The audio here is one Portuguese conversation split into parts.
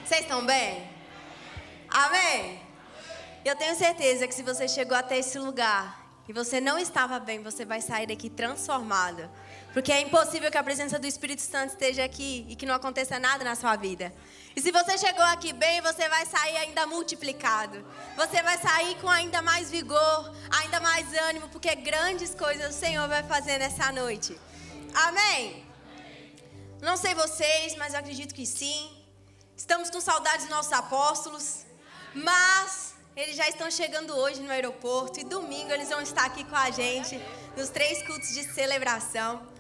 Vocês estão bem? Amém? Eu tenho certeza que se você chegou até esse lugar e você não estava bem, você vai sair daqui transformado. Porque é impossível que a presença do Espírito Santo esteja aqui e que não aconteça nada na sua vida. E se você chegou aqui bem, você vai sair ainda multiplicado. Você vai sair com ainda mais vigor, ainda mais ânimo, porque grandes coisas o Senhor vai fazer nessa noite. Amém? Não sei vocês, mas eu acredito que sim. Estamos com saudades dos nossos apóstolos, mas eles já estão chegando hoje no aeroporto e domingo eles vão estar aqui com a gente nos 3 cultos de celebração.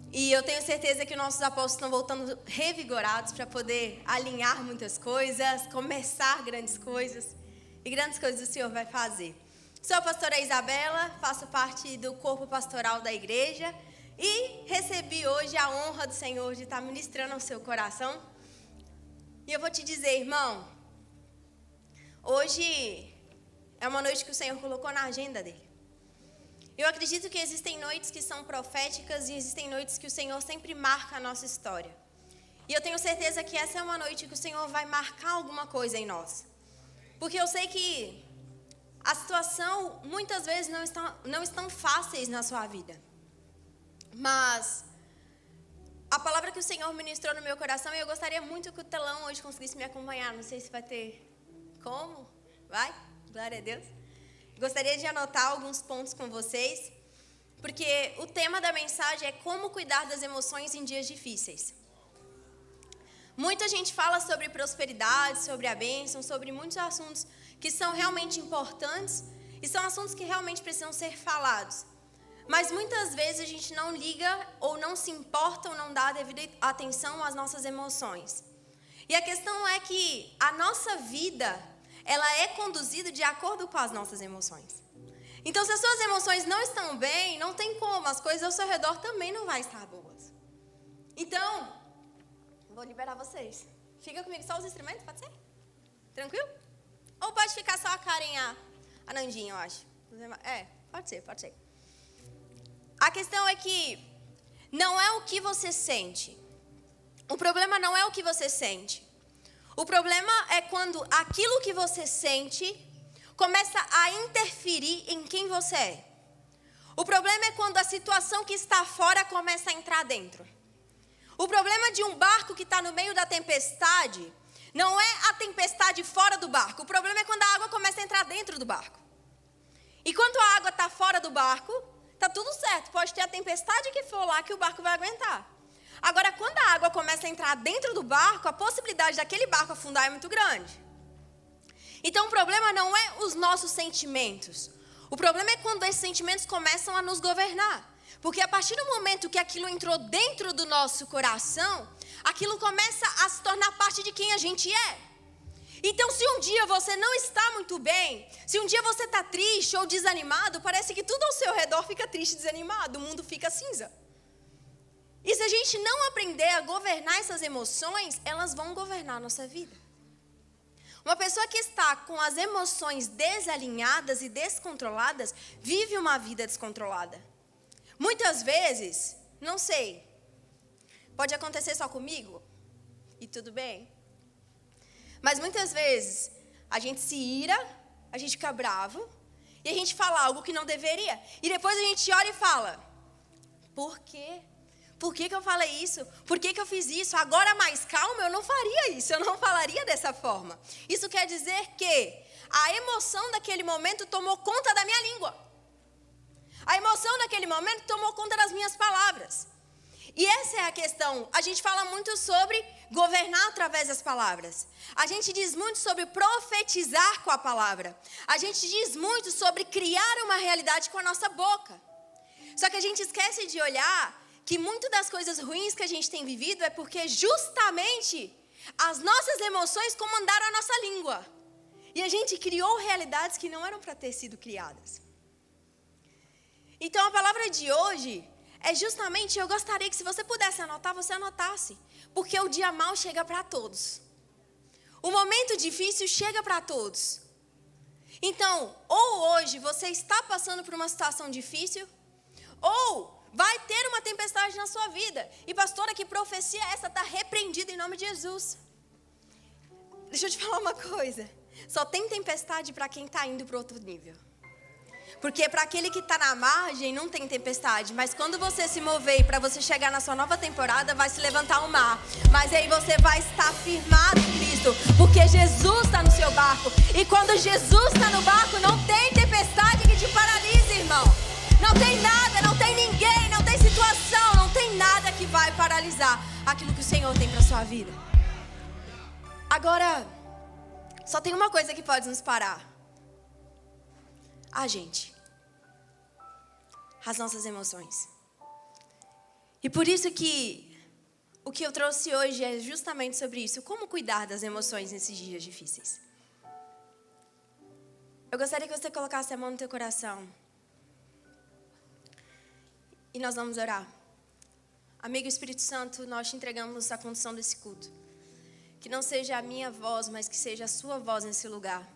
E eu tenho certeza que nossos apóstolos estão voltando revigorados para poder alinhar muitas coisas, começar grandes coisas e grandes coisas o Senhor vai fazer. Sou a pastora Isabela, faço parte do corpo pastoral da igreja e recebi hoje a honra do Senhor de estar ministrando ao seu coração. E eu vou te dizer, irmão, hoje é uma noite que o Senhor colocou na agenda dele. Eu acredito que existem noites que são proféticas e existem noites que o Senhor sempre marca a nossa história. E eu tenho certeza que essa é uma noite que o Senhor vai marcar alguma coisa em nós. Porque eu sei que a situação muitas vezes não estão fáceis na sua vida. Mas a palavra que o Senhor ministrou no meu coração, e eu gostaria muito que o telão hoje conseguisse me acompanhar. Não sei se vai ter como. Vai? Glória a Deus. Gostaria de anotar alguns pontos com vocês, porque o tema da mensagem é como cuidar das emoções em dias difíceis. Muita gente fala sobre prosperidade, sobre a bênção, sobre muitos assuntos que são realmente importantes e são assuntos que realmente precisam ser falados. Mas muitas vezes a gente não liga ou não se importa ou não dá a devida atenção às nossas emoções. E a questão é que a nossa vida, ela é conduzida de acordo com as nossas emoções. Então, se as suas emoções não estão bem, não tem como, as coisas ao seu redor também não vão estar boas. Então, vou liberar vocês. Fica comigo só os instrumentos, pode ser? Tranquilo? Ou pode ficar só a Karen e a Nandinha, eu acho. Pode ser. A questão é que não é o que você sente. O problema não é o que você sente. O problema é quando aquilo que você sente começa a interferir em quem você é. O problema é quando a situação que está fora começa a entrar dentro. O problema de um barco que está no meio da tempestade não é a tempestade fora do barco. O problema é quando a água começa a entrar dentro do barco. E quando a água está fora do barco, está tudo certo. Pode ter a tempestade que for lá que o barco vai aguentar. Agora, quando a água começa a entrar dentro do barco, a possibilidade daquele barco afundar é muito grande. Então, o problema não é os nossos sentimentos. O problema é quando esses sentimentos começam a nos governar. Porque a partir do momento que aquilo entrou dentro do nosso coração, aquilo começa a se tornar parte de quem a gente é. Então, se um dia você não está muito bem, se um dia você está triste ou desanimado, parece que tudo ao seu redor fica triste e desanimado, o mundo fica cinza. E se a gente não aprender a governar essas emoções, elas vão governar a nossa vida. Uma pessoa que está com as emoções desalinhadas e descontroladas, vive uma vida descontrolada. Muitas vezes, não sei, pode acontecer só comigo, e tudo bem. Mas muitas vezes, a gente se ira, a gente fica bravo, e a gente fala algo que não deveria. E depois a gente olha e fala, por quê? Por que eu falei isso? Por que eu fiz isso? Agora mais calma, eu não faria isso, eu não falaria dessa forma. Isso quer dizer que a emoção daquele momento tomou conta da minha língua. A emoção daquele momento tomou conta das minhas palavras. E essa é a questão. A gente fala muito sobre governar através das palavras. A gente diz muito sobre profetizar com a palavra. A gente diz muito sobre criar uma realidade com a nossa boca. Só que a gente esquece de olhar que muitas das coisas ruins que a gente tem vivido é porque justamente as nossas emoções comandaram a nossa língua. E a gente criou realidades que não eram para ter sido criadas. Então a palavra de hoje é justamente, eu gostaria que se você pudesse anotar, você anotasse. Porque o dia mau chega para todos. O momento difícil chega para todos. Então, ou hoje você está passando por uma situação difícil, ou vai ter uma tempestade na sua vida. E pastora, que profecia é essa? Está repreendida em nome de Jesus. Deixa eu te falar uma coisa. Só tem tempestade para quem está indo para outro nível. Porque para aquele que está na margem não tem tempestade. Mas quando você se mover e para você chegar na sua nova temporada, vai se levantar um mar. Mas aí você vai estar firmado em Cristo. Porque Jesus está no seu barco. E quando Jesus está no barco, não tem tempestade que te paralise, irmão. Não tem nada, não tem ninguém, não tem situação, não tem nada que vai paralisar aquilo que o Senhor tem para sua vida. Agora, só tem uma coisa que pode nos parar. A gente. As nossas emoções. E por isso que o que eu trouxe hoje é justamente sobre isso. Como cuidar das emoções nesses dias difíceis. Eu gostaria que você colocasse a mão no teu coração. E nós vamos orar. Amigo Espírito Santo, nós te entregamos a condução desse culto. Que não seja a minha voz, mas que seja a sua voz nesse lugar.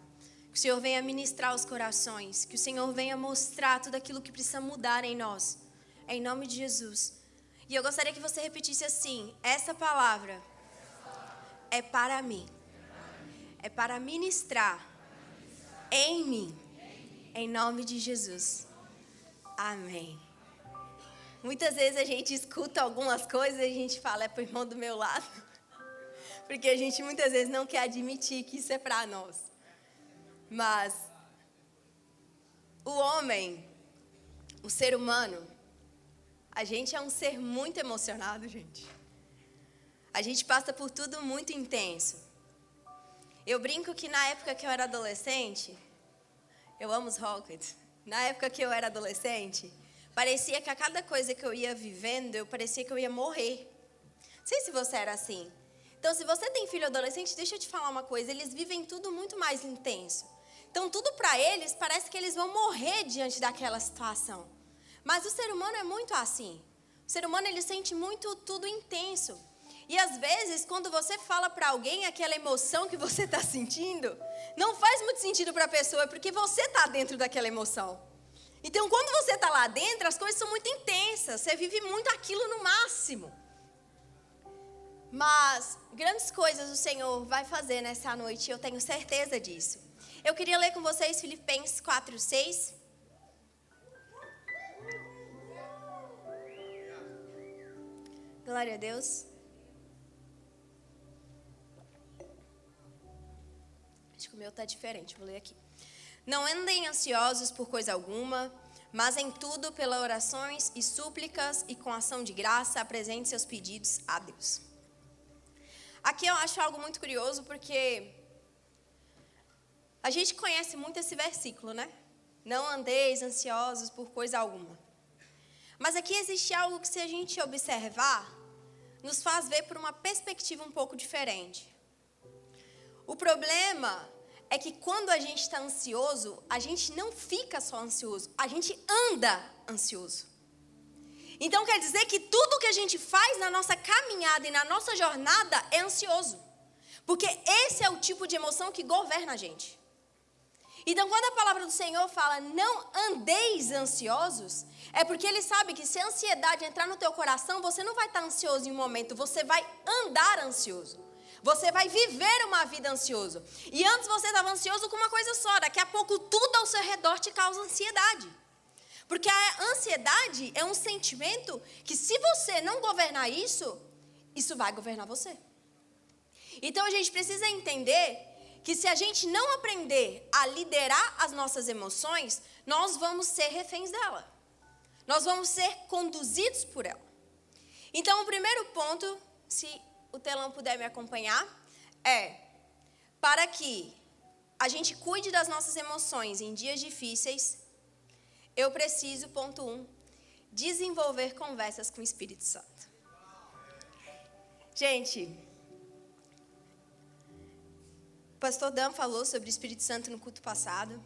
Que o Senhor venha ministrar os corações. Que o Senhor venha mostrar tudo aquilo que precisa mudar em nós. Em nome de Jesus. E eu gostaria que você repetisse assim. Essa palavra é para mim. É para ministrar em mim. Em nome de Jesus. Amém. Muitas vezes a gente escuta algumas coisas e a gente fala, é para o irmão do meu lado. Porque a gente muitas vezes não quer admitir que isso é para nós. Mas o homem, o ser humano, a gente é um ser muito emocionado, gente. A gente passa por tudo muito intenso. Eu brinco que na época que eu era adolescente, eu amo os Rockets, na época que eu era adolescente, parecia que a cada coisa que eu ia vivendo, parecia que eu ia morrer. Não sei se você era assim. Então, se você tem filho adolescente, deixa eu te falar uma coisa, eles vivem tudo muito mais intenso. Então, tudo para eles, parece que eles vão morrer diante daquela situação. Mas o ser humano é muito assim. O ser humano, ele sente muito tudo intenso. E, às vezes, quando você fala para alguém aquela emoção que você está sentindo, não faz muito sentido para a pessoa, porque você está dentro daquela emoção. Então, quando você está lá dentro, as coisas são muito intensas. Você vive muito aquilo no máximo. Mas grandes coisas o Senhor vai fazer nessa noite, eu tenho certeza disso. Eu queria ler com vocês Filipenses 4:6. Glória a Deus. Acho que o meu está diferente, vou ler aqui. Não andem ansiosos por coisa alguma, mas em tudo, pelas orações e súplicas e com ação de graça, apresente seus pedidos a Deus. Aqui eu acho algo muito curioso, porque a gente conhece muito esse versículo, né? Não andeis ansiosos por coisa alguma. Mas aqui existe algo que, se a gente observar, nos faz ver por uma perspectiva um pouco diferente. O problema é que quando a gente está ansioso, a gente não fica só ansioso, a gente anda ansioso. Então quer dizer que tudo que a gente faz na nossa caminhada e na nossa jornada é ansioso. Porque esse é o tipo de emoção que governa a gente. Então quando a palavra do Senhor fala não andeis ansiosos, é porque Ele sabe que se a ansiedade entrar no teu coração, você não vai estar ansioso em um momento, você vai andar ansioso. Você vai viver uma vida ansioso. E antes você estava ansioso com uma coisa só, daqui a pouco tudo ao seu redor te causa ansiedade. Porque a ansiedade é um sentimento que, se você não governar isso, isso vai governar você. Então a gente precisa entender que se a gente não aprender a liderar as nossas emoções, nós vamos ser reféns dela. Nós vamos ser conduzidos por ela. Então o primeiro ponto, se o telão puder me acompanhar, é para que a gente cuide das nossas emoções em dias difíceis. Eu preciso, ponto 1, desenvolver conversas com o Espírito Santo. Gente, o pastor Dan falou sobre o Espírito Santo no culto passado.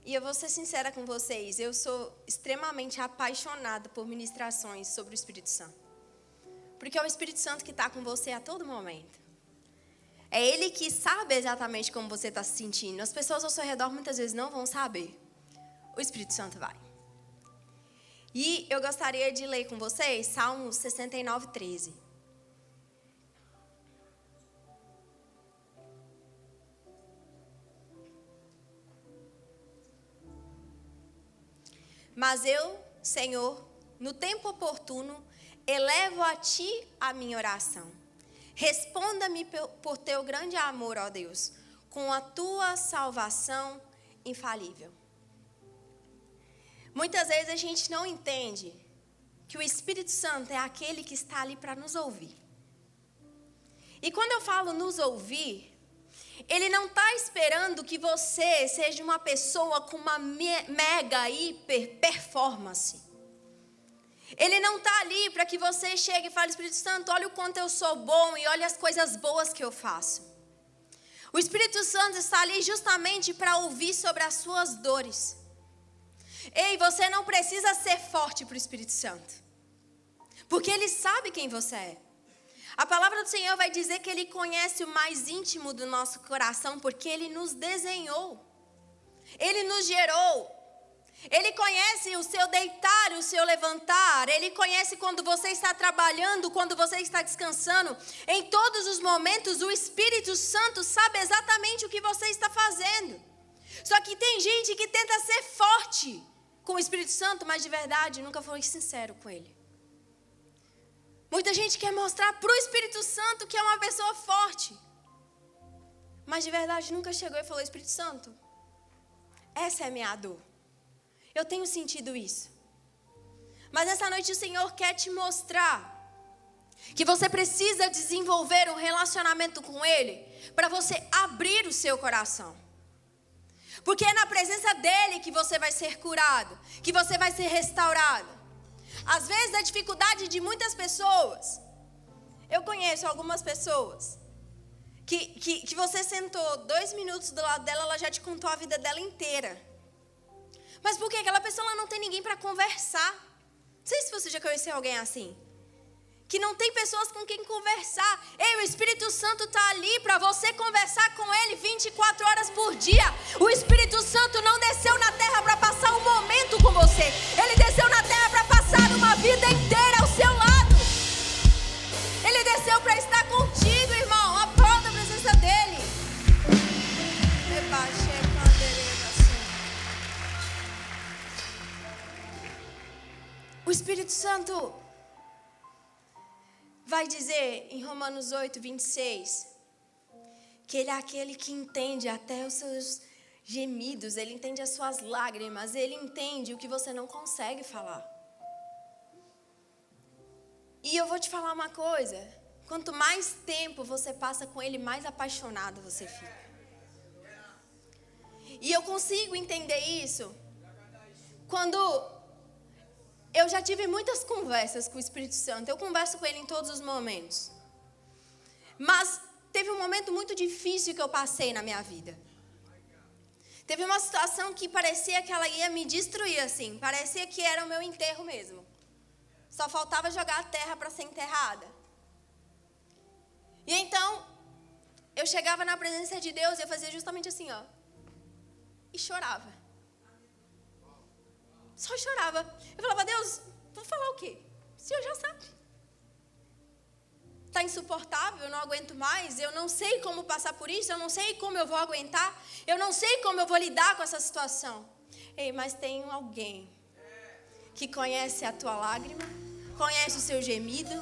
E eu vou ser sincera com vocês, eu sou extremamente apaixonada por ministrações sobre o Espírito Santo. Porque é o Espírito Santo que está com você a todo momento. É Ele que sabe exatamente como você está se sentindo. As pessoas ao seu redor muitas vezes não vão saber. O Espírito Santo vai. E eu gostaria de ler com vocês Salmos 69:13. Mas eu, Senhor, no tempo oportuno, elevo a Ti a minha oração. Responda-me por Teu grande amor, ó Deus, com a Tua salvação infalível. Muitas vezes a gente não entende que o Espírito Santo é aquele que está ali para nos ouvir. E quando eu falo nos ouvir, Ele não está esperando que você seja uma pessoa com uma mega, hiper performance. Ele não está ali para que você chegue e fale, Espírito Santo, olha o quanto eu sou bom e olha as coisas boas que eu faço. O Espírito Santo está ali justamente para ouvir sobre as suas dores. Ei, você não precisa ser forte para o Espírito Santo, porque Ele sabe quem você é. A palavra do Senhor vai dizer que Ele conhece o mais íntimo do nosso coração, porque Ele nos desenhou, Ele nos gerou. Ele conhece o seu deitar e o seu levantar. Ele conhece quando você está trabalhando, quando você está descansando. Em todos os momentos, o Espírito Santo sabe exatamente o que você está fazendo. Só que tem gente que tenta ser forte com o Espírito Santo, mas de verdade nunca foi sincero com ele. Muita gente quer mostrar para o Espírito Santo que é uma pessoa forte, mas de verdade nunca chegou e falou, Espírito Santo, essa é a minha dor. Eu tenho sentido isso. Mas essa noite o Senhor quer te mostrar que você precisa desenvolver um relacionamento com Ele para você abrir o seu coração. Porque é na presença dEle que você vai ser curado, que você vai ser restaurado. Às vezes a dificuldade de muitas pessoas, eu conheço algumas pessoas, que você sentou 2 minutos do lado dela, ela já te contou a vida dela inteira. Mas por que aquela pessoa ela não tem ninguém para conversar? Não sei se você já conheceu alguém assim, que não tem pessoas com quem conversar. Ei, o Espírito Santo está ali para você conversar com Ele 24 horas por dia. O Espírito Santo não desceu na terra para passar um momento com você. Ele desceu na terra para passar uma vida inteira ao seu lado. Ele desceu para estar contigo, irmão. Aplauda a presença dEle. O Espírito Santo vai dizer em Romanos 8, 26, que Ele é aquele que entende até os seus gemidos, Ele entende as suas lágrimas, Ele entende o que você não consegue falar. E eu vou te falar uma coisa, quanto mais tempo você passa com Ele, mais apaixonado você fica. E eu consigo entender isso quando eu já tive muitas conversas com o Espírito Santo. Eu converso com Ele em todos os momentos. Mas teve um momento muito difícil que eu passei na minha vida. Teve uma situação que parecia que ela ia me destruir, assim. Parecia que era o meu enterro mesmo. Só faltava jogar a terra para ser enterrada. E então, eu chegava na presença de Deus e eu fazia justamente assim, ó. E chorava. Só chorava. Eu falava, Deus, vou falar o quê? O Senhor já sabe. Está insuportável, eu não aguento mais. Eu não sei como passar por isso. Eu não sei como eu vou aguentar. Eu não sei como eu vou lidar com essa situação. Ei, mas tem alguém que conhece a tua lágrima, conhece o seu gemido,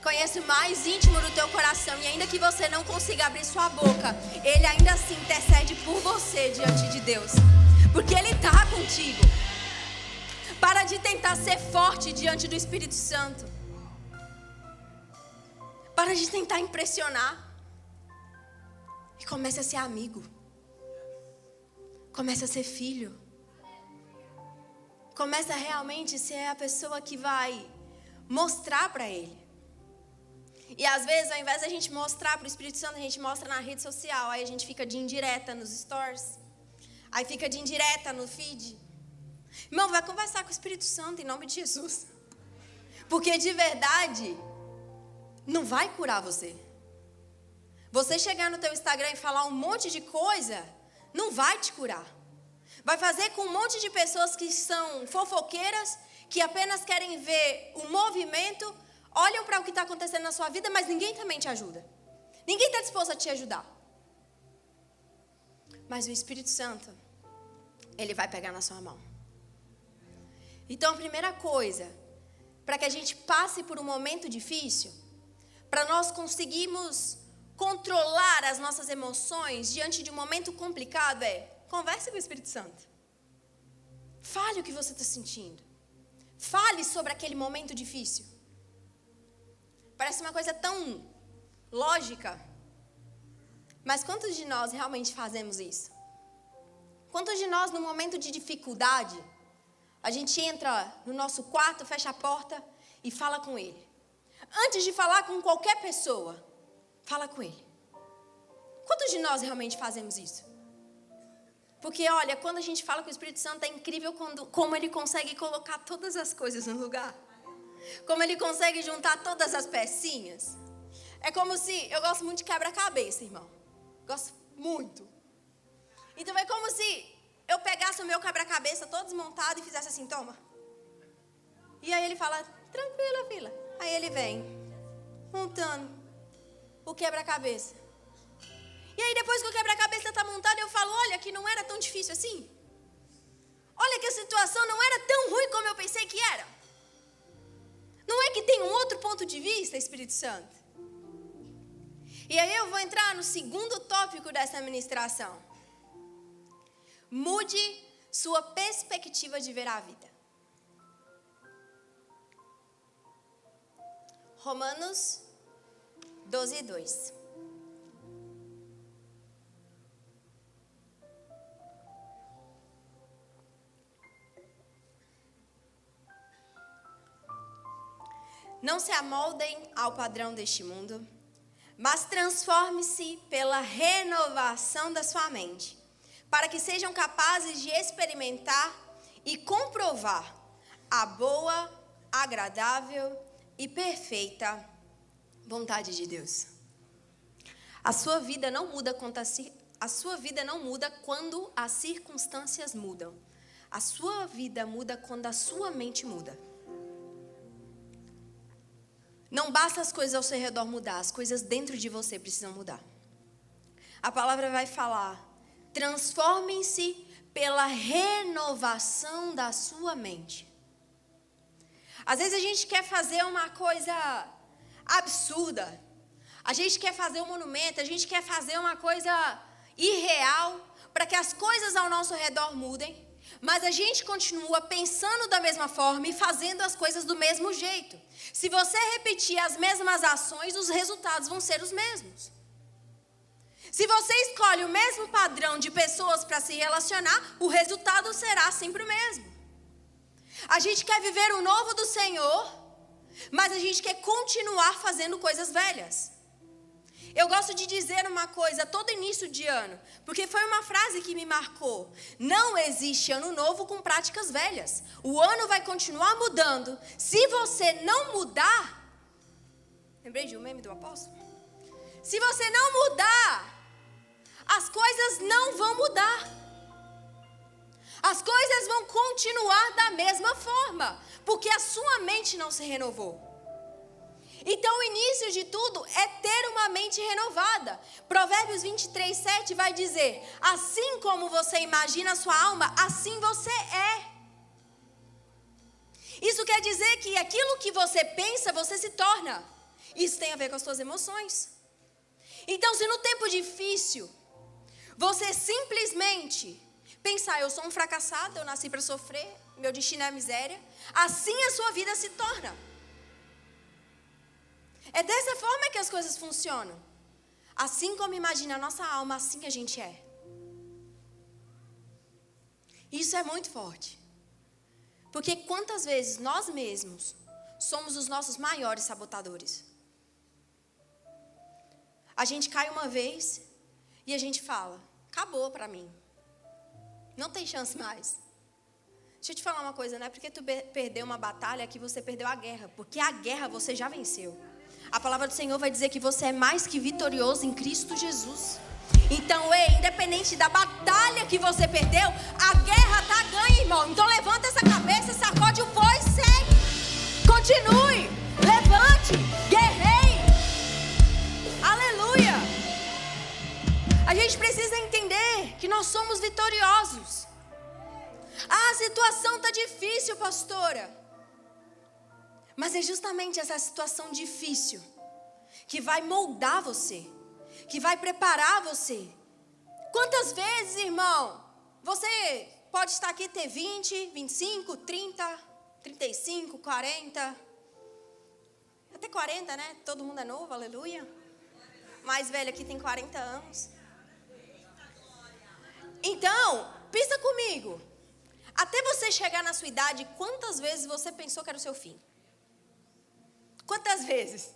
conhece o mais íntimo do teu coração. E ainda que você não consiga abrir sua boca, Ele ainda assim intercede por você diante de Deus. Porque Ele está contigo. Para de tentar ser forte diante do Espírito Santo. Para de tentar impressionar. E comece a ser amigo. Comece a ser filho. Comece a realmente ser a pessoa que vai mostrar para Ele. E às vezes, ao invés da gente mostrar para o Espírito Santo, a gente mostra na rede social. Aí a gente fica de indireta nos stories. Aí fica de indireta no feed. Irmão, vai conversar com o Espírito Santo em nome de Jesus. Porque de verdade, não vai curar você. Você chegar no teu Instagram e falar um monte de coisa, não vai te curar. Vai fazer com um monte de pessoas que são fofoqueiras, que apenas querem ver o movimento, olham para o que está acontecendo na sua vida, mas ninguém também te ajuda. Ninguém está disposto a te ajudar. Mas o Espírito Santo, Ele vai pegar na sua mão. Então, a primeira coisa, para que a gente passe por um momento difícil, para nós conseguirmos controlar as nossas emoções diante de um momento complicado, converse com o Espírito Santo. Fale o que você está sentindo. Fale sobre aquele momento difícil. Parece uma coisa tão lógica. Mas quantos de nós realmente fazemos isso? Quantos de nós, no momento de dificuldade, a gente entra no nosso quarto, fecha a porta e fala com Ele? Antes de falar com qualquer pessoa, fala com Ele. Quantos de nós realmente fazemos isso? Porque, olha, quando a gente fala com o Espírito Santo, é incrível como Ele consegue colocar todas as coisas no lugar. Como Ele consegue juntar todas as pecinhas. É como se... Eu gosto muito de quebra-cabeça, irmão. Gosto muito. Então, é como se eu pegasse o meu quebra-cabeça todo desmontado e fizesse assim, toma. E aí Ele fala, tranquila, filha. Aí Ele vem, montando o quebra-cabeça. E aí, depois que o quebra-cabeça está montado, eu falo, olha, que não era tão difícil assim. Olha que a situação não era tão ruim como eu pensei que era. Não é que tem um outro ponto de vista, Espírito Santo? E aí eu vou entrar no segundo tópico dessa ministração. Mude sua perspectiva de ver a vida. Romanos 12:2. Não se amoldem ao padrão deste mundo, mas transforme-se pela renovação da sua mente, para que sejam capazes de experimentar e comprovar a boa, agradável e perfeita vontade de Deus. A sua vida não muda quando as circunstâncias mudam. A sua vida muda quando a sua mente muda. Não basta as coisas ao seu redor mudar, as coisas dentro de você precisam mudar. A palavra vai falar, transformem-se pela renovação da sua mente. Às vezes a gente quer fazer uma coisa absurda, a gente quer fazer um monumento, a gente quer fazer uma coisa irreal, para que as coisas ao nosso redor mudem, mas a gente continua pensando da mesma forma e fazendo as coisas do mesmo jeito. Se você repetir as mesmas ações, os resultados vão ser os mesmos. Se você escolhe o mesmo padrão de pessoas para se relacionar, o resultado será sempre o mesmo. A gente quer viver o novo do Senhor, mas a gente quer continuar fazendo coisas velhas. Eu gosto de dizer uma coisa todo início de ano, porque foi uma frase que me marcou. Não existe ano novo com práticas velhas. O ano vai continuar mudando. Se você não mudar... Lembrei de um meme do apóstolo? Se você não mudar, as coisas não vão mudar. As coisas vão continuar da mesma forma, porque a sua mente não se renovou. Então, o início de tudo é ter uma mente renovada. Provérbios 23:7 vai dizer, assim como você imagina a sua alma, assim você é. Isso quer dizer que aquilo que você pensa, você se torna. Isso tem a ver com as suas emoções. Então, se no tempo difícil, você simplesmente pensar, eu sou um fracassado, eu nasci para sofrer, meu destino é a miséria, assim a sua vida se torna. É dessa forma que as coisas funcionam. Assim como imagina a nossa alma, assim a gente é. Isso é muito forte. Porque quantas vezes nós mesmos somos os nossos maiores sabotadores. A gente cai uma vez e a gente fala, acabou pra mim. Não tem chance mais. Deixa eu te falar uma coisa, não é porque tu perdeu uma batalha que você perdeu a guerra. Porque a guerra você já venceu. A palavra do Senhor vai dizer que você é mais que vitorioso em Cristo Jesus. Então, independente da batalha que você perdeu, a guerra está ganha, irmão. Então, levanta essa cabeça, sacode o pó e segue. Continue, levante, guerreie. Aleluia. A gente precisa entender que nós somos vitoriosos. Ah, a situação está difícil, pastora. Mas é justamente essa situação difícil que vai moldar você, que vai preparar você. Quantas vezes, irmão, você pode estar aqui e ter 20, 25, 30, 35, 40, até 40, né? Todo mundo é novo, aleluia. Mais velho aqui tem 40 anos. Então, pensa comigo. Até você chegar na sua idade, quantas vezes você pensou que era o seu fim? Quantas vezes?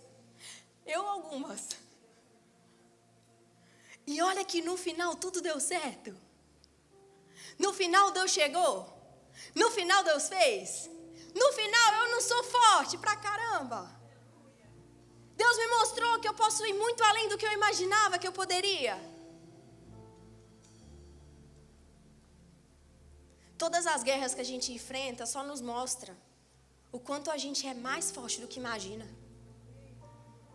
Eu algumas. E olha que no final tudo deu certo. No final Deus chegou. No final Deus fez. No final eu não sou forte pra caramba. Deus me mostrou que eu posso ir muito além do que eu imaginava que eu poderia. Todas as guerras que a gente enfrenta só nos mostra o quanto a gente é mais forte do que imagina.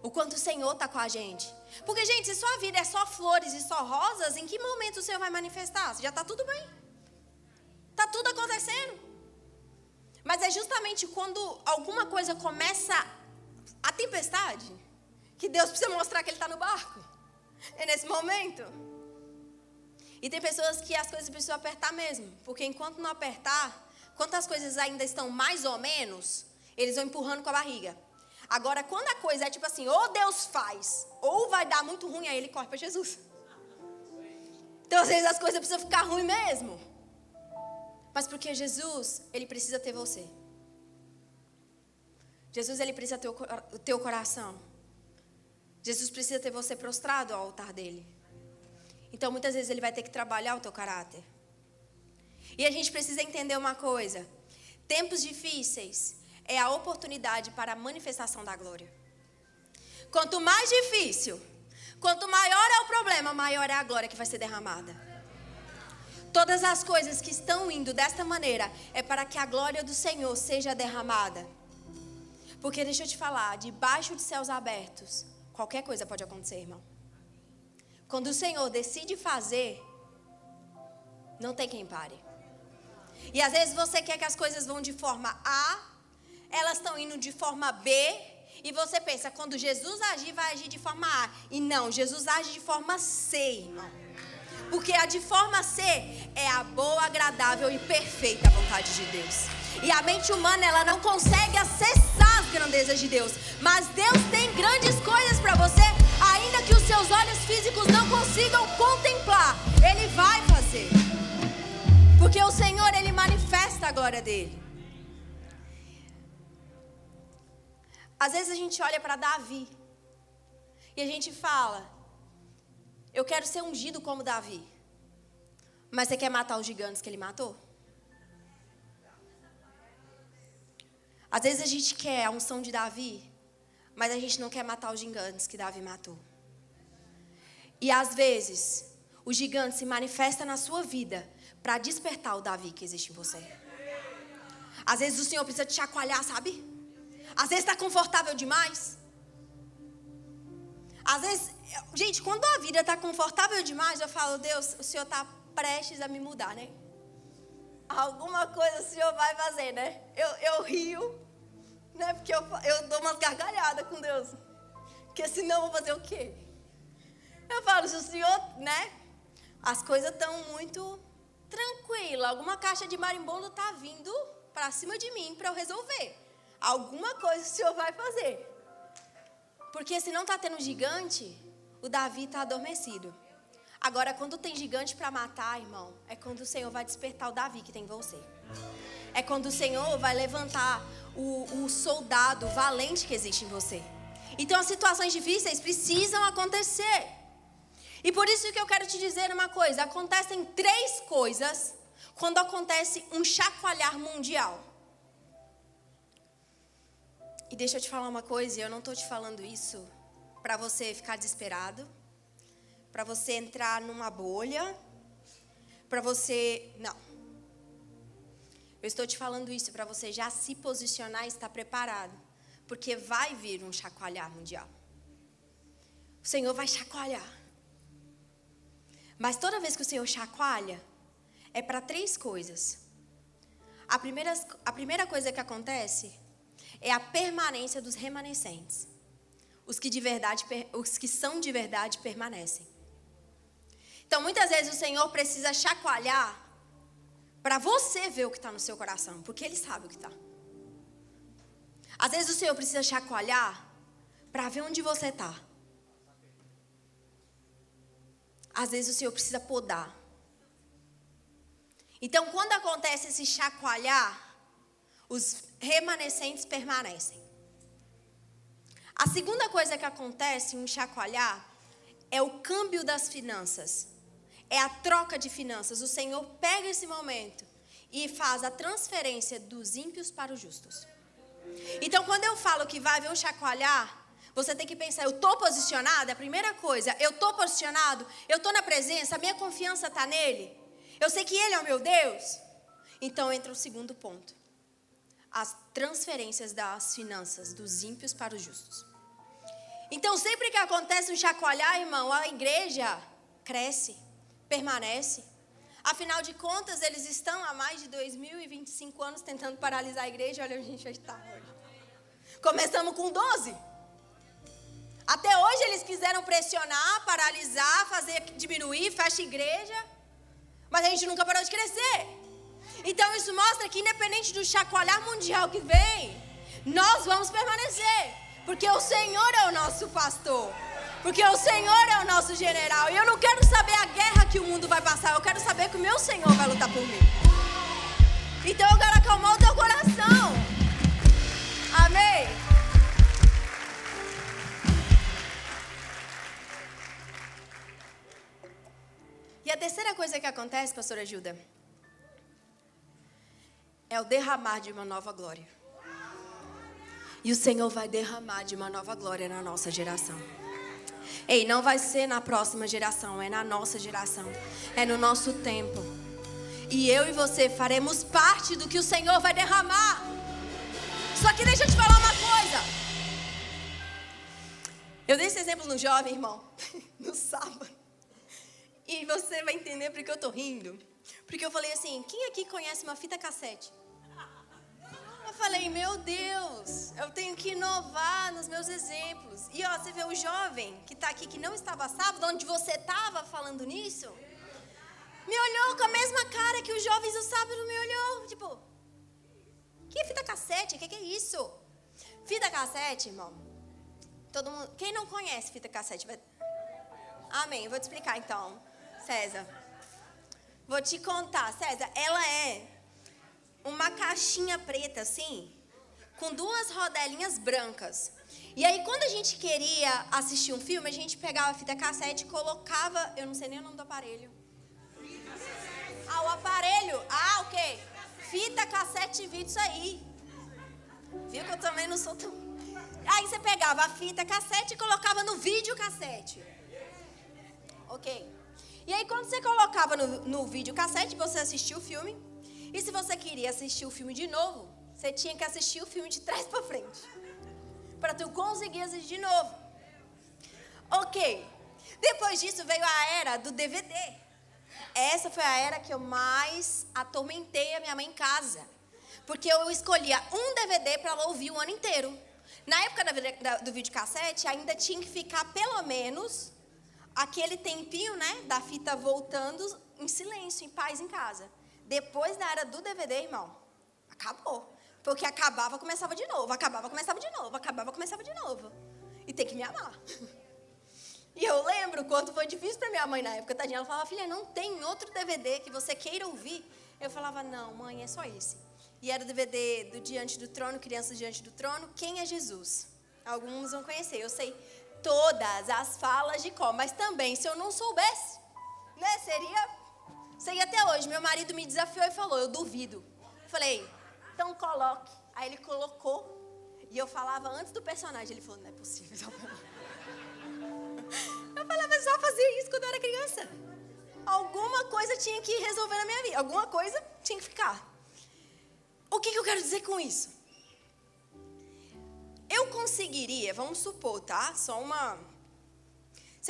O quanto o Senhor está com a gente. Porque, gente, se sua vida é só flores e só rosas, em que momento o Senhor vai manifestar? Já está tudo bem. Está tudo acontecendo. Mas é justamente quando alguma coisa começa a tempestade, que Deus precisa mostrar que Ele está no barco. É nesse momento. E tem pessoas que as coisas precisam apertar mesmo. Porque enquanto não apertar, enquanto as coisas ainda estão mais ou menos, eles vão empurrando com a barriga. Agora, quando a coisa é tipo assim, ou Deus faz, ou vai dar muito ruim, aí Ele corre para Jesus. Então, às vezes, as coisas precisam ficar ruins mesmo. Mas porque Jesus, Ele precisa ter você. Jesus, Ele precisa ter o teu coração. Jesus precisa ter você prostrado ao altar dEle. Então, muitas vezes, Ele vai ter que trabalhar o teu caráter. E a gente precisa entender uma coisa. Tempos difíceis é a oportunidade para a manifestação da glória. Quanto mais difícil, quanto maior é o problema, maior é a glória que vai ser derramada. Todas as coisas que estão indo desta maneira é para que a glória do Senhor seja derramada. Porque deixa eu te falar, debaixo de céus abertos, qualquer coisa pode acontecer, irmão. Quando o Senhor decide fazer, não tem quem pare. E às vezes você quer que as coisas vão de forma A, elas estão indo de forma B, e você pensa, quando Jesus agir, vai agir de forma A. E não, Jesus age de forma C, irmão. Porque a de forma C é a boa, agradável e perfeita vontade de Deus. E a mente humana, ela não consegue acessar as grandezas de Deus. Mas Deus tem grandes coisas para você, ainda que os seus olhos físicos não consigam contemplar. Ele vai fazer. Porque o Senhor, Ele manifesta a glória dEle. Às vezes a gente olha para Davi e a gente fala, eu quero ser ungido como Davi. Mas você quer matar os gigantes que ele matou? Às vezes a gente quer a unção de Davi, mas a gente não quer matar os gigantes que Davi matou. E às vezes o gigante se manifesta na sua vida para despertar o Davi que existe em você. Às vezes o Senhor precisa te chacoalhar, sabe? Às vezes está confortável demais. Às vezes, gente, quando a vida está confortável demais, eu falo, Deus, o Senhor está prestes a me mudar, né? Alguma coisa o Senhor vai fazer, né? Eu rio, né? Porque eu dou umas gargalhadas com Deus. Porque senão eu vou fazer o quê? Eu falo, se o Senhor, né? As coisas estão muito tranquilas. Alguma caixa de marimbondo está vindo para cima de mim para eu resolver. Alguma coisa o Senhor vai fazer. Porque se não está tendo gigante, o Davi está adormecido. Agora, quando tem gigante para matar, irmão, é quando o Senhor vai despertar o Davi que tem em você. É quando o Senhor vai levantar o soldado valente que existe em você. Então, as situações difíceis precisam acontecer. E por isso que eu quero te dizer uma coisa. Acontecem 3 coisas quando acontece um chacoalhar mundial. E deixa eu te falar uma coisa, eu não estou te falando isso para você ficar desesperado, para você entrar numa bolha, para você... Não. Eu estou te falando isso para você já se posicionar e estar preparado, porque vai vir um chacoalhar mundial. O Senhor vai chacoalhar. Mas toda vez que o Senhor chacoalha, é para 3 coisas. A primeira coisa que acontece é a permanência dos remanescentes. Os que são de verdade permanecem. Então, muitas vezes o Senhor precisa chacoalhar para você ver o que está no seu coração, porque Ele sabe o que está. Às vezes o Senhor precisa chacoalhar para ver onde você está. Às vezes o Senhor precisa podar. Então, quando acontece esse chacoalhar, os remanescentes permanecem. A segunda coisa que acontece em um chacoalhar é o câmbio das finanças. É a troca de finanças. O Senhor pega esse momento e faz a transferência dos ímpios para os justos. Então, quando eu falo que vai haver um chacoalhar, você tem que pensar, eu estou posicionado? É a primeira coisa, eu estou posicionado? Eu estou na presença? A minha confiança está nele? Eu sei que Ele é o meu Deus? Então entra o segundo ponto. As transferências das finanças dos ímpios para os justos. Então sempre que acontece um chacoalhar, irmão, a igreja cresce, permanece. Afinal de contas, eles estão há mais de 2025 anos tentando paralisar a igreja. Olha onde a gente está hoje. Começamos com 12. Até hoje eles quiseram pressionar, paralisar, fazer diminuir, fecha a igreja. Mas a gente nunca parou de crescer. Então isso mostra que independente do chacoalhar mundial que vem, nós vamos permanecer. Porque o Senhor é o nosso pastor. Porque o Senhor é o nosso general. E eu não quero saber a guerra que o mundo vai passar. Eu quero saber que o meu Senhor vai lutar por mim. Então eu quero acalmar o teu coração. Amém? E a terceira coisa que acontece, pastora Gilda, é o derramar de uma nova glória. E o Senhor vai derramar de uma nova glória na nossa geração. Ei, não vai ser na próxima geração, é na nossa geração. É no nosso tempo. E eu e você faremos parte do que o Senhor vai derramar. Só que deixa eu te falar uma coisa. Eu dei esse exemplo no jovem, irmão, no sábado. E você vai entender porque eu tô rindo. Porque eu falei assim, quem aqui conhece uma fita cassete? Eu falei, meu Deus, eu tenho que inovar nos meus exemplos. E ó, você vê o jovem que tá aqui, que não estava sábado, onde você estava falando nisso, me olhou com a mesma cara que os jovens do sábado me olhou. Tipo, que fita cassete? O que é isso? Fita cassete, irmão. Todo mundo, quem não conhece fita cassete? Amém, vou te explicar então. César, vou te contar, César, ela é uma caixinha preta assim, com duas rodelinhas brancas. E aí quando a gente queria assistir um filme, a gente pegava a fita cassete e colocava, eu não sei nem o nome do aparelho. Ah, o aparelho, ok. Fita cassete vídeo, isso aí. Viu que eu também não sou tão... Aí você pegava a fita cassete e colocava no vídeo cassete. Ok. E aí quando você colocava no vídeo cassete, você assistia o filme. E se você queria assistir o filme de novo, você tinha que assistir o filme de trás para frente. Para tu conseguir assistir de novo. Ok. Depois disso veio a era do DVD. Essa foi a era que eu mais atormentei a minha mãe em casa. Porque eu escolhia um DVD para ela ouvir o ano inteiro. Na época do videocassete, ainda tinha que ficar pelo menos aquele tempinho, né, da fita voltando em silêncio, em paz em casa. Depois da era do DVD, irmão, acabou. Porque acabava, começava de novo. Acabava, começava de novo. Acabava, começava de novo. E tem que me amar. E eu lembro quanto foi difícil para minha mãe na época, tadinha. Ela falava, filha, não tem outro DVD que você queira ouvir? Eu falava, não, mãe, é só esse. E era o DVD do Diante do Trono, Crianças Diante do Trono, Quem é Jesus? Alguns vão conhecer, eu sei todas as falas de cor, mas também, se eu não soubesse, né, seria até hoje. Meu marido me desafiou e falou, eu duvido. Eu falei, então coloque. Aí ele colocou, e eu falava antes do personagem. Ele falou, não é possível. Eu falava só fazia isso quando eu era criança. Alguma coisa tinha que resolver na minha vida, alguma coisa tinha que ficar. O que eu quero dizer com isso? Eu conseguiria, vamos supor, tá? Se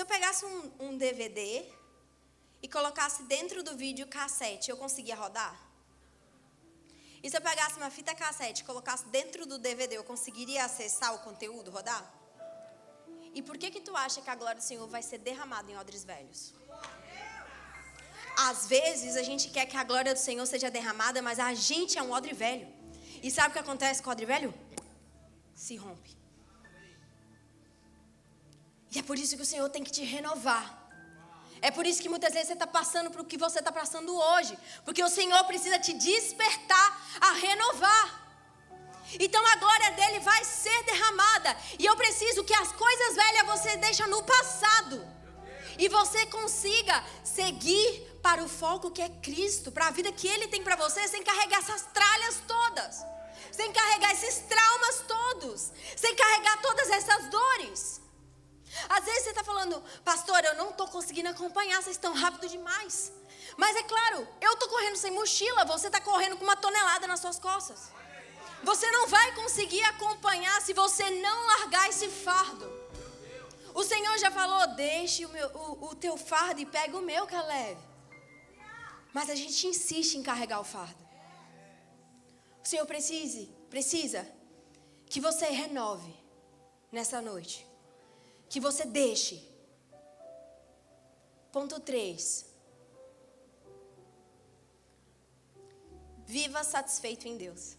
eu pegasse um DVD e colocasse dentro do videocassete, eu conseguia rodar? E se eu pegasse uma fita cassete e colocasse dentro do DVD, eu conseguiria acessar o conteúdo, rodar? E por que tu acha que a glória do Senhor vai ser derramada em odres velhos? Às vezes a gente quer que a glória do Senhor seja derramada, mas a gente é um odre velho. E sabe o que acontece com o odre velho? Se rompe. E é por isso que o Senhor tem que te renovar. É por isso que muitas vezes você está passando por o que você está passando hoje. Porque o Senhor precisa te despertar a renovar. Então a glória dele vai ser derramada. E eu preciso que as coisas velhas você deixa no passado. E você consiga seguir para o foco que é Cristo. Para a vida que Ele tem para você, sem carregar essas tralhas todas. Sem carregar esses traumas todos. Sem carregar todas essas dores. Às vezes você está falando, pastor, eu não estou conseguindo acompanhar, vocês estão rápido demais. Mas é claro, eu estou correndo sem mochila, você está correndo com uma tonelada nas suas costas. Você não vai conseguir acompanhar se você não largar esse fardo. O Senhor já falou, deixe o teu fardo e pega o meu que é leve. Mas a gente insiste em carregar o fardo. O Senhor precisa que você renove nessa noite. Que você deixe. Ponto 3. Viva satisfeito em Deus.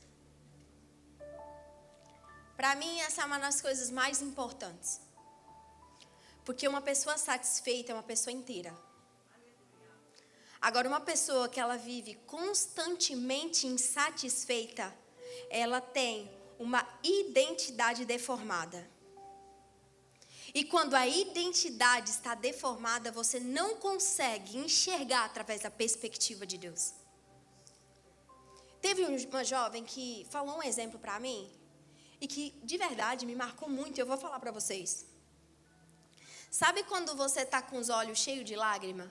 Para mim, essa é uma das coisas mais importantes. Porque uma pessoa satisfeita é uma pessoa inteira. Agora, uma pessoa que ela vive constantemente insatisfeita, ela tem uma identidade deformada. E quando a identidade está deformada, você não consegue enxergar através da perspectiva de Deus. Teve uma jovem que falou um exemplo para mim, e que de verdade me marcou muito, eu vou falar para vocês. Sabe quando você está com os olhos cheios de lágrima,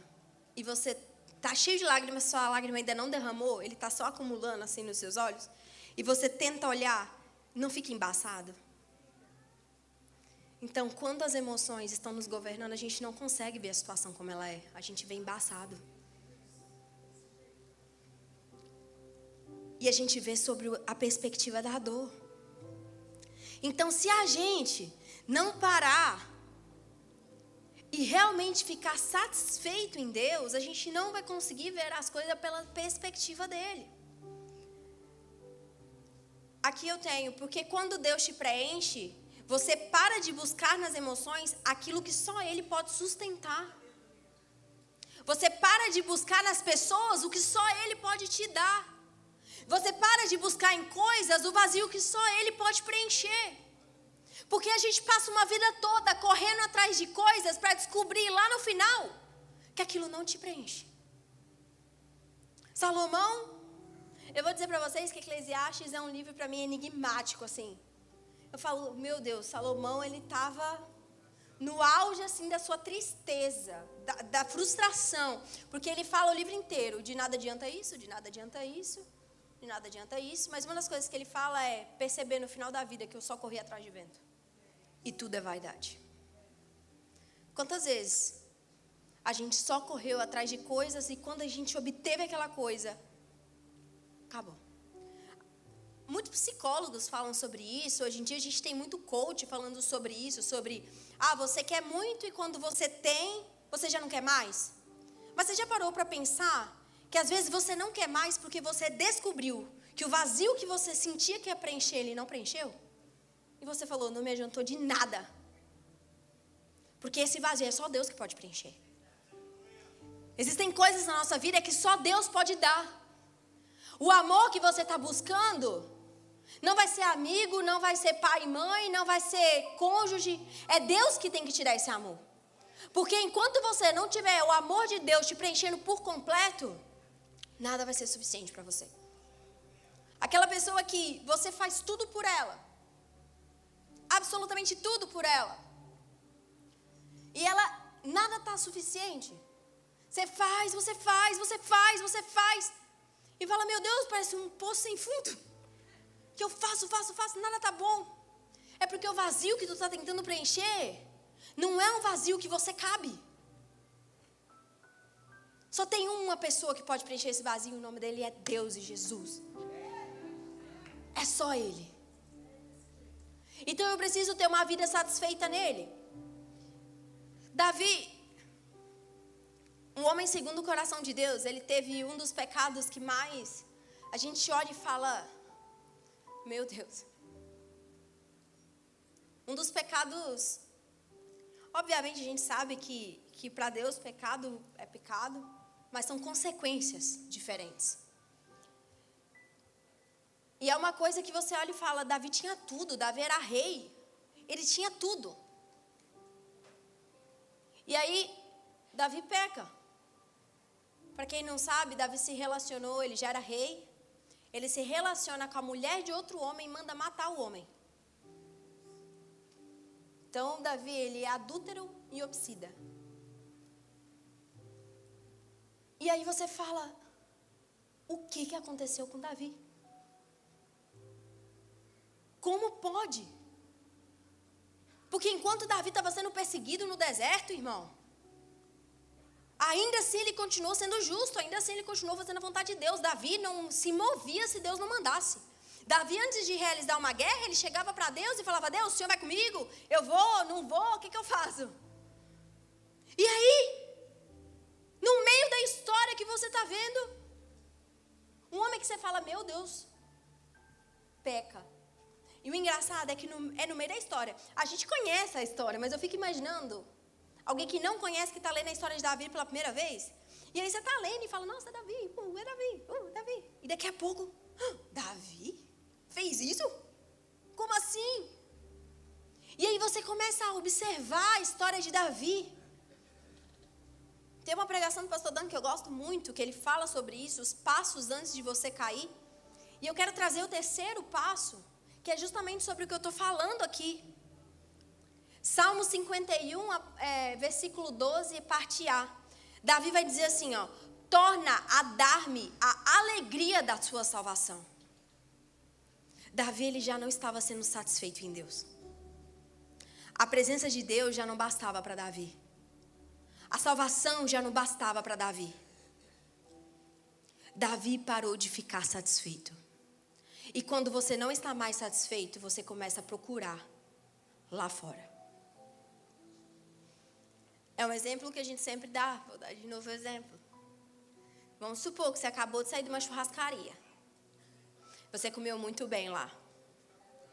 e você está cheio de lágrimas, sua lágrima ainda não derramou, ele está só acumulando assim nos seus olhos, e você tenta olhar, não fica embaçado? Então, quando as emoções estão nos governando, a gente não consegue ver a situação como ela é. A gente vê embaçado. E a gente vê sobre a perspectiva da dor. Então, se a gente não parar e realmente ficar satisfeito em Deus, a gente não vai conseguir ver as coisas pela perspectiva dele. Aqui eu tenho, porque quando Deus te preenche, você para de buscar nas emoções aquilo que só Ele pode sustentar. Você para de buscar nas pessoas o que só Ele pode te dar. Você para de buscar em coisas o vazio que só Ele pode preencher. Porque a gente passa uma vida toda correndo atrás de coisas para descobrir lá no final que aquilo não te preenche. Salomão, eu vou dizer para vocês que Eclesiastes é um livro para mim enigmático assim. Eu falo, meu Deus, Salomão, ele estava no auge assim da sua tristeza, da frustração. Porque ele fala o livro inteiro, de nada adianta isso, de nada adianta isso, de nada adianta isso. Mas uma das coisas que ele fala é perceber no final da vida que eu só corri atrás de vento. E tudo é vaidade. Quantas vezes a gente só correu atrás de coisas e quando a gente obteve aquela coisa, acabou. Muitos psicólogos falam sobre isso. Hoje em dia a gente tem muito coach falando sobre isso, sobre você quer muito e quando você tem, você já não quer mais. Mas você já parou para pensar que às vezes você não quer mais porque você descobriu que o vazio que você sentia que ia preencher, ele não preencheu? E você falou, não me adiantou de nada. Porque esse vazio é só Deus que pode preencher. Existem coisas na nossa vida que só Deus pode dar. O amor que você está buscando não vai ser amigo, não vai ser pai e mãe, não vai ser cônjuge. É Deus que tem que te dar esse amor. Porque enquanto você não tiver o amor de Deus te preenchendo por completo, nada vai ser suficiente para você. Aquela pessoa que você faz tudo por ela. Absolutamente tudo por ela. E ela, nada está suficiente. Você faz. E fala, meu Deus, parece um poço sem fundo. Que eu faço, nada tá bom. É porque o vazio que tu está tentando preencher não é um vazio que você cabe. Só tem uma pessoa que pode preencher esse vazio, o nome dele é Deus e Jesus. só Ele. Então eu preciso ter uma vida satisfeita nele. Davi, um homem segundo o coração de Deus, ele teve um dos pecados que mais a gente olha e fala, meu Deus. Um dos pecados, obviamente a gente sabe que para Deus pecado é pecado, mas são consequências diferentes. E é uma coisa que você olha e fala, Davi tinha tudo, Davi era rei, ele tinha tudo. E aí, Davi peca. Para quem não sabe, Davi se relacionou, ele já era rei, ele se relaciona com a mulher de outro homem e manda matar o homem. Então, Davi, ele é adúltero e homicida. E aí você fala, o que aconteceu com Davi? Como pode? Porque enquanto Davi estava sendo perseguido no deserto, irmão, ainda assim ele continuou sendo justo, ainda assim ele continuou fazendo a vontade de Deus. Davi não se movia se Deus não mandasse. Davi, antes de realizar uma guerra, ele chegava para Deus e falava, Deus, o Senhor vai comigo? Eu vou, não vou, o que eu faço? E aí, no meio da história que você está vendo, um homem que você fala, meu Deus, peca. E o engraçado é que é no meio da história. A gente conhece a história, mas eu fico imaginando alguém que não conhece, que está lendo a história de Davi pela primeira vez. E aí você está lendo e fala, nossa, é Davi, é Davi, Davi. E daqui a pouco, Davi fez isso? Como assim? E aí você começa a observar a história de Davi. Tem uma pregação do pastor Dan que eu gosto muito, que ele fala sobre isso, os passos antes de você cair. E eu quero trazer o terceiro passo, que é justamente sobre o que eu estou falando aqui. Salmo 51, versículo 12, parte A. Davi vai dizer assim, ó, torna a dar-me a alegria da sua salvação. Davi, ele já não estava sendo satisfeito em Deus. A presença de Deus já não bastava para Davi. A salvação já não bastava para Davi. Davi parou de ficar satisfeito. E quando você não está mais satisfeito, você começa a procurar lá fora. É um exemplo que a gente sempre dá. Vou dar de novo o exemplo. Vamos supor que você acabou de sair de uma churrascaria. Você comeu muito bem lá.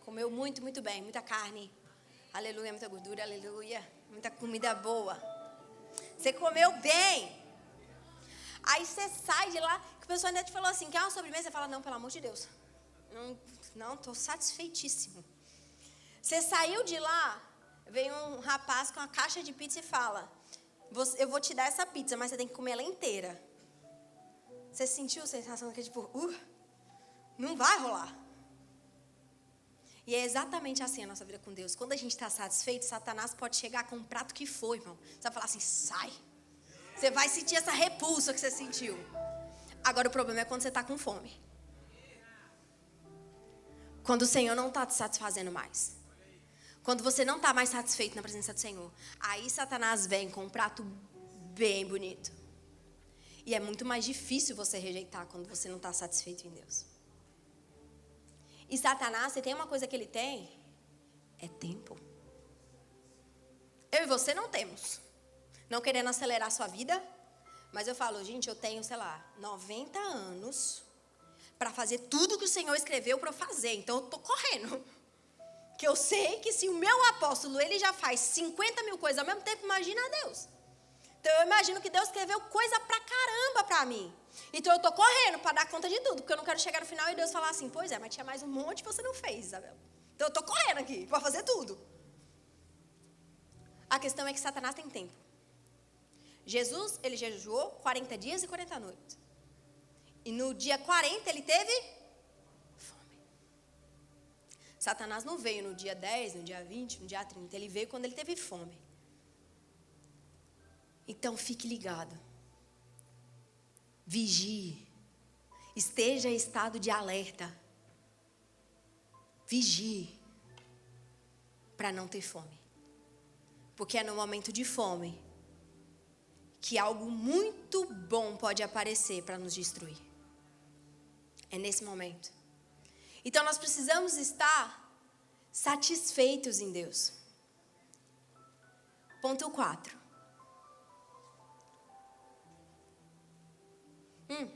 Comeu muito, muito bem. Muita carne. Aleluia, muita gordura, aleluia. Muita comida boa. Você comeu bem. Aí você sai de lá, que a pessoa ainda te falou assim, quer uma sobremesa? Você fala, não, pelo amor de Deus. Não, estou satisfeitíssimo. Você saiu de lá, vem um rapaz com uma caixa de pizza e fala, eu vou te dar essa pizza, mas você tem que comer ela inteira. Você sentiu a sensação que tipo, não vai rolar. E é exatamente assim a nossa vida com Deus. Quando a gente está satisfeito, Satanás pode chegar com um prato que for, irmão. Você vai falar assim, sai. Você vai sentir essa repulsa que você sentiu. Agora o problema é quando você está com fome. Quando o Senhor não está te satisfazendo mais. Quando você não está mais satisfeito na presença do Senhor. Aí Satanás vem com um prato bem bonito. E é muito mais difícil você rejeitar quando você não está satisfeito em Deus. E Satanás, se tem uma coisa que ele tem, é tempo. Eu e você não temos. Não querendo acelerar a sua vida, mas eu falo, gente, eu tenho, 90 anos para fazer tudo que o Senhor escreveu para eu fazer. Então eu estou correndo. Que eu sei que se o meu apóstolo, ele já faz 50 mil coisas ao mesmo tempo, imagina Deus. Então eu imagino que Deus escreveu coisa pra caramba pra mim. Então eu estou correndo para dar conta de tudo, porque eu não quero chegar no final e Deus falar assim, pois é, mas tinha mais um monte que você não fez, Isabel. Então eu estou correndo aqui para fazer tudo. A questão é que Satanás tem tempo. Jesus, ele jejuou 40 dias e 40 noites. E no dia 40 ele teve fome. Satanás não veio no dia 10, no dia 20, no dia 30. Ele veio quando ele teve fome. Então fique ligado. Vigie. Esteja em estado de alerta. Vigie. Para não ter fome. Porque é no momento de fome que algo muito bom pode aparecer para nos destruir. É nesse momento. Então nós precisamos estar satisfeitos em Deus. Ponto 4. Eu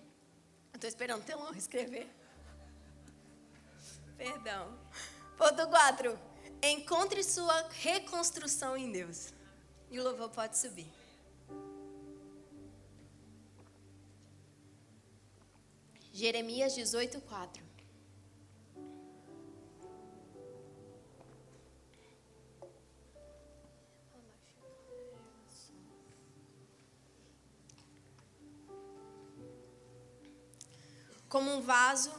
estou esperando o telão escrever. Perdão. Ponto 4. Encontre sua reconstrução em Deus. E o louvor pode subir. Jeremias 18:4. Como um vaso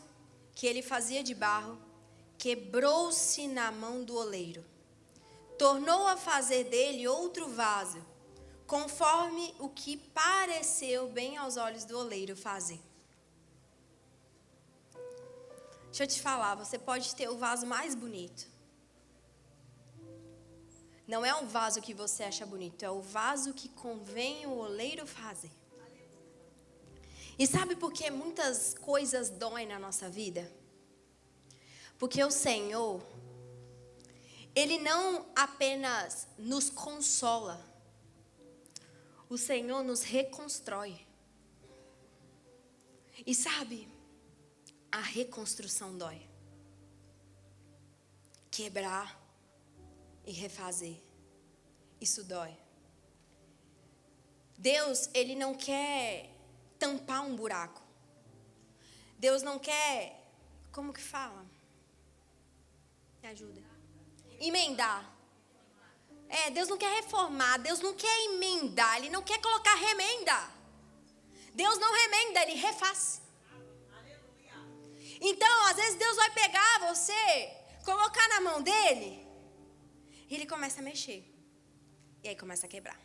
que ele fazia de barro, quebrou-se na mão do oleiro. Tornou a fazer dele outro vaso, conforme o que pareceu bem aos olhos do oleiro fazer. Deixa eu te falar, você pode ter o vaso mais bonito. Não é o vaso que você acha bonito, é o vaso que convém o oleiro fazer. E sabe por que muitas coisas doem na nossa vida? Porque o Senhor, Ele não apenas nos consola, o Senhor nos reconstrói. E sabe, a reconstrução dói. Quebrar e refazer, isso dói. Deus, Ele não quer tampar um buraco. Deus não quer, como que fala? Me ajuda. Emendar. Deus não quer reformar, Deus não quer emendar, Ele não quer colocar remenda. Deus não remenda, Ele refaz. Então, às vezes Deus vai pegar você, colocar na mão dEle, e Ele começa a mexer. E aí começa a quebrar.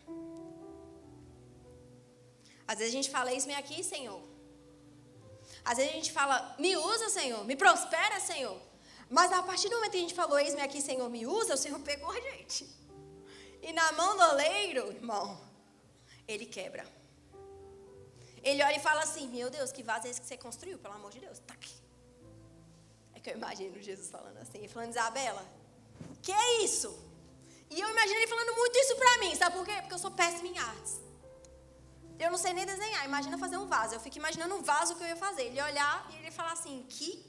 Às vezes a gente fala, eis-me aqui, Senhor. Às vezes a gente fala, me usa, Senhor, me prospera, Senhor. Mas a partir do momento que a gente falou, eis-me aqui, Senhor, me usa, o Senhor pegou a gente. E na mão do oleiro, irmão, Ele quebra. Ele olha e fala assim, meu Deus, que vaso é esse que você construiu, pelo amor de Deus, tá aqui. É que eu imagino Jesus falando assim, falando, Isabela, que é isso? E eu imagino ele falando muito isso pra mim, sabe por quê? Porque eu sou péssima em artes. Eu não sei nem desenhar, imagina fazer um vaso. Eu fico imaginando um vaso que eu ia fazer. Ele ia olhar e ele ia falar assim, que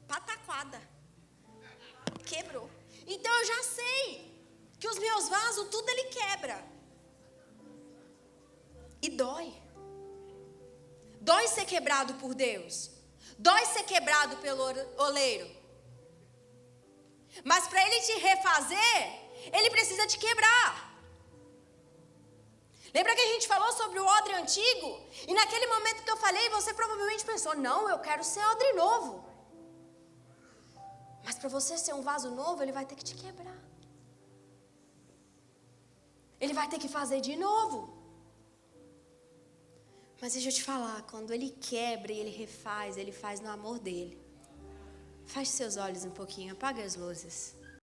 pataquada. Quebrou. Então eu já sei que os meus vasos, tudo ele quebra. E dói. Dói ser quebrado por Deus. Dói ser quebrado pelo oleiro. Mas para ele te refazer, ele precisa te quebrar. Lembra que a gente falou sobre o odre antigo? E naquele momento que eu falei, você provavelmente pensou, não, eu quero ser odre novo. Mas para você ser um vaso novo, ele vai ter que te quebrar. Ele vai ter que fazer de novo. Mas deixa eu te falar, quando ele quebra e ele refaz, ele faz no amor dele. Feche seus olhos um pouquinho, apaga as luzes.